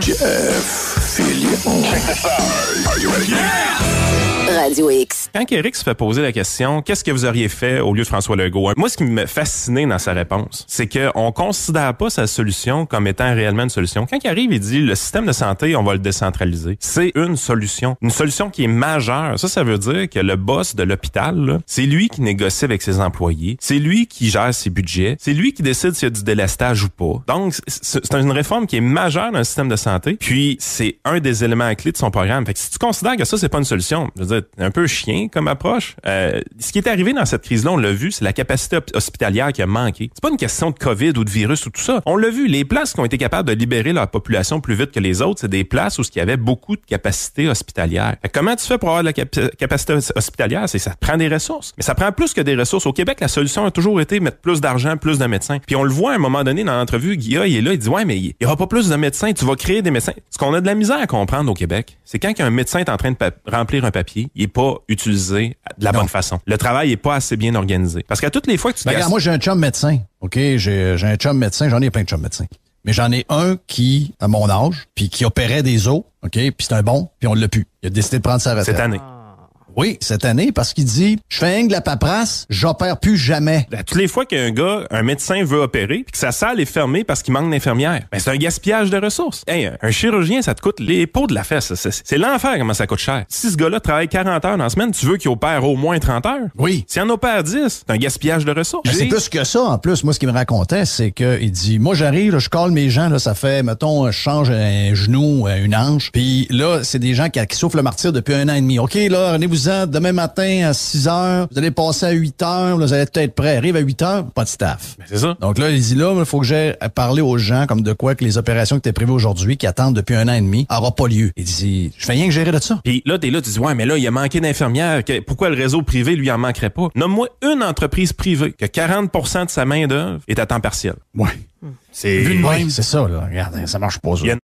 Jeff Fillion. Are you ready? Radio X. Quand Éric se fait poser la question, qu'est-ce que vous auriez fait au lieu de François Legault? Moi, ce qui me fascinait dans sa réponse, c'est qu'on considère pas sa solution comme étant réellement une solution. Quand il arrive, il dit, le système de santé, on va le décentraliser. C'est une solution qui est majeure. Ça veut dire que le boss de l'hôpital, là, c'est lui qui négocie avec ses employés, c'est lui qui gère ses budgets, c'est lui qui décide s'il y a du délestage ou pas. Donc, c'est une réforme qui est majeure dans le système de santé, puis c'est un des éléments clés de son programme. Fait que si tu considères que ça, c'est pas une solution, je veux dire, un peu chien comme approche. Ce qui est arrivé dans cette crise-là, on l'a vu, c'est la capacité hospitalière qui a manqué. C'est pas une question de COVID ou de virus ou tout ça. On l'a vu, les places qui ont été capables de libérer leur population plus vite que les autres, c'est des places où il y avait beaucoup de capacité hospitalière. Fait que comment tu fais pour avoir de la capacité hospitalière? C'est que ça te prend des ressources. Mais ça prend plus que des ressources. Au Québec, la solution a toujours été mettre plus d'argent, plus de médecins. Puis on le voit à un moment donné dans l'entrevue, Guilla, il est là, il dit « Ouais, mais il y aura pas plus de médecins, tu vas créer des médecins. » Ce qu'on a de la misère à comprendre au Québec, c'est quand un médecin est en train de remplir un papier, il est pas utilisé de la bonne façon. Le travail est pas assez bien organisé. Parce qu'à toutes les fois que tu... Regarde, moi, j'ai un chum médecin. OK? J'ai un chum médecin. J'en ai plein de chums médecins. Mais j'en ai un qui, à mon âge, puis qui opérait des os. OK? Puis c'est un bon, puis on l'a pu. Il a décidé de prendre sa retraite. Cette année. Oui, cette année, parce qu'il dit, je fais rien que de la paperasse, j'opère plus jamais. Toutes les fois un médecin veut opérer, puis que sa salle est fermée parce qu'il manque d'infirmières, ben c'est un gaspillage de ressources. Hey, un chirurgien, ça te coûte les peaux de la fesse. C'est l'enfer comment ça coûte cher. Si ce gars-là travaille 40 heures dans la semaine, tu veux qu'il opère au moins 30 heures? Oui. S'il en opère 10, c'est un gaspillage de ressources. Mais c'est plus que ça, en plus. Moi, ce qu'il me racontait, c'est qu'il dit, moi, j'arrive, là, je colle mes gens, là, ça fait, mettons, je change un genou, une hanche, puis là, c'est des gens qui souffrent le martyre depuis 1 an et demi. OK, là, rendez-vous-en demain matin à 6 heures, vous allez passer à 8 heures, là, vous allez peut-être prêt. Arrive à 8 heures, pas de staff. Ben, c'est ça. Donc là, il dit là, il faut que j'aille parler aux gens comme de quoi que les opérations qui étaient prévues aujourd'hui, qui attendent depuis 1 an et demi, n'auront pas lieu. Il dit, je fais rien que gérer de ça. Puis là, t'es là, tu dis, ouais, mais là, il a manqué d'infirmières. Pourquoi le réseau privé, lui, en manquerait pas? Nomme-moi une entreprise privée que 40% de sa main-d'œuvre est à temps partiel. Ouais. C'est Vu de même, c'est ça, là. Regarde, ça marche pas, ça.